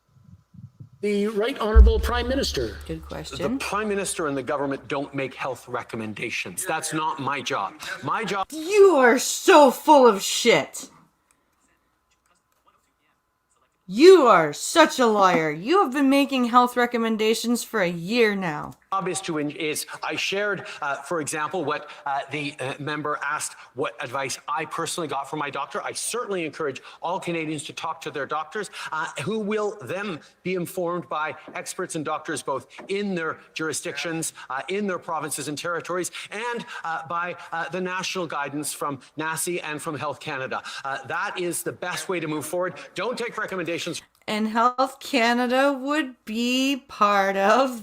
The Right Honourable Prime Minister. Good question. The Prime Minister and the government don't make health recommendations. That's not my job. My job... You are so full of shit. You are such a liar. You have been making health recommendations for a year now. I shared, for example, what the member asked, what advice I personally got from my doctor. I certainly encourage all Canadians to talk to their doctors, who will then be informed by experts and doctors both in their jurisdictions, in their provinces and territories, and by the national guidance from NACI and from Health Canada. That is the best way to move forward. Don't take recommendations. And Health Canada would be part of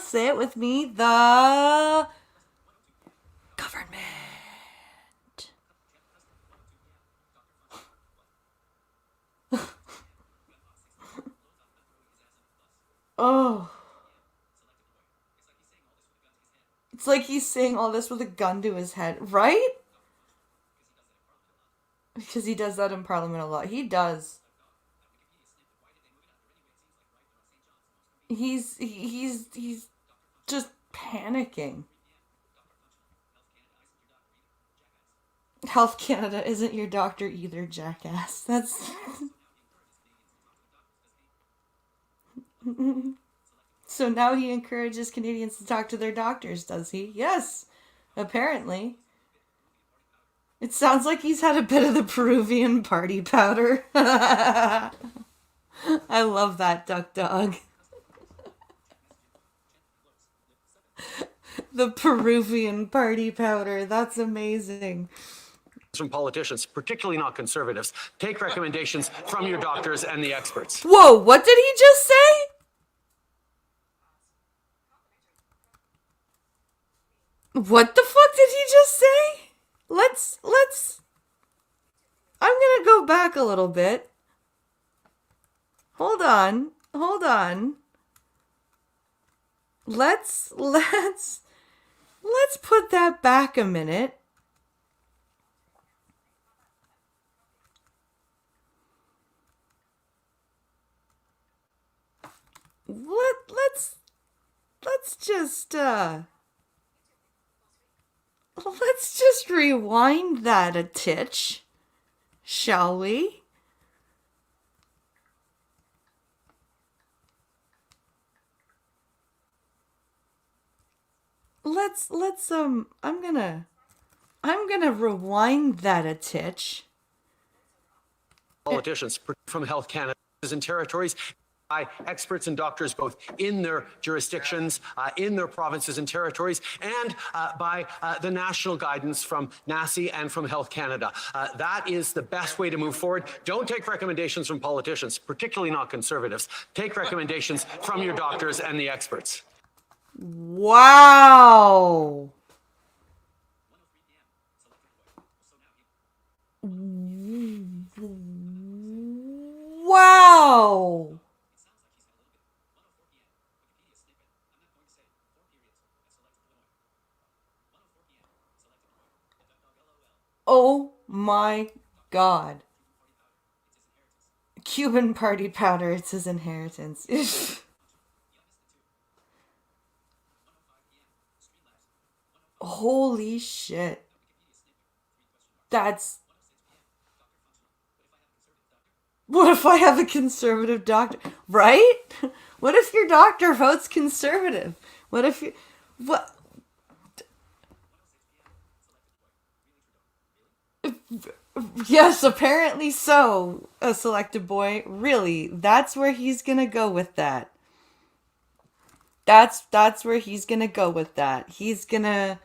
say it with me, the government. Oh. It's like he's saying all this with a gun to his head, right? Because he does that in Parliament a lot. He does. He's just panicking. Health Canada isn't your doctor either, jackass. That's... So now he encourages Canadians to talk to their doctors, does he? Yes, apparently. It sounds like he's had a bit of the Peruvian party powder. I love that, Duck Dog. The Peruvian party powder. That's amazing. From politicians, particularly not conservatives. Take recommendations from your doctors and the experts. Whoa, what did he just say? What the fuck did he just say? Let's I'm gonna go back a little bit. Hold on. Let's put that back a minute. Let's just rewind that a titch, shall we? I'm gonna rewind that a titch. Politicians from Health Canada and territories by experts and doctors both in their jurisdictions, in their provinces and territories, and by the national guidance from NACI and from Health Canada. That is the best way to move forward. Don't take recommendations from politicians, particularly not conservatives. Take recommendations from your doctors and the experts. Wow. Wow. Oh my God. Cuban party powder, it's his inheritance. Holy shit. That's... What if I have a conservative doctor? Right? What if your doctor votes conservative? What if you... What... Yes, apparently so, a selected boy. Really, that's where he's gonna go with that. That's where he's gonna go with that. He's gonna...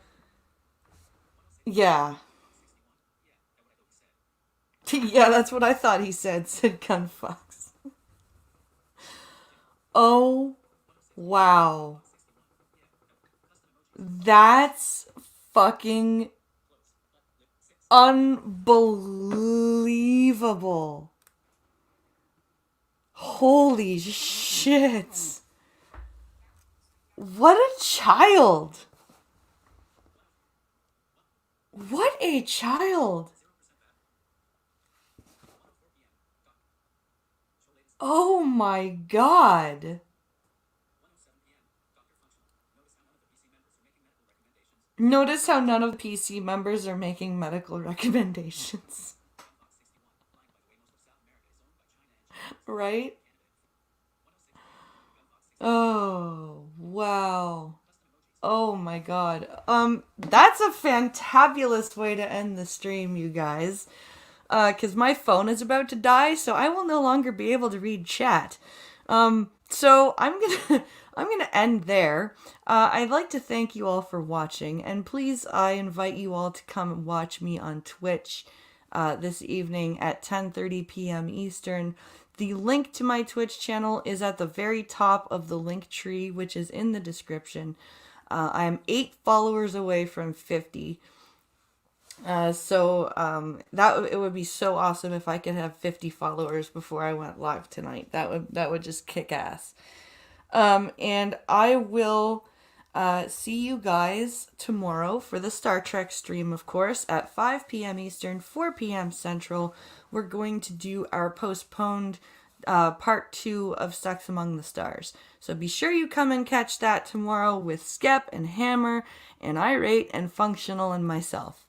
Yeah. Yeah, that's what I thought he said Gunfox. Oh, wow. That's fucking unbelievable. Holy shit. What a child. What a child. Oh my God. Notice how none of the PC members are making medical recommendations. Right? Oh, wow. Oh my God. That's a fantabulous way to end the stream, you guys. Because my phone is about to die, so I will no longer be able to read chat. So I'm gonna end there. I'd like to thank you all for watching, and please, I invite you all to come and watch me on Twitch this evening at 10:30 p.m. Eastern. The link to my Twitch channel is at the very top of the link tree, which is in the description. I am 8 followers away from 50. That it would be so awesome if I could have 50 followers before I went live tonight. That would just kick ass. And I will see you guys tomorrow for the Star Trek stream, of course, at 5 p.m. Eastern, 4 p.m. Central. We're going to do our postponed part 2 of Sex Among the Stars. So be sure you come and catch that tomorrow with Skep and Hammer and Irate and Functional and myself.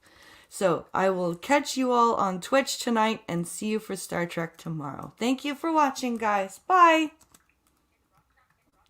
So I will catch you all on Twitch tonight and see you for Star Trek tomorrow. Thank you for watching, guys. Bye!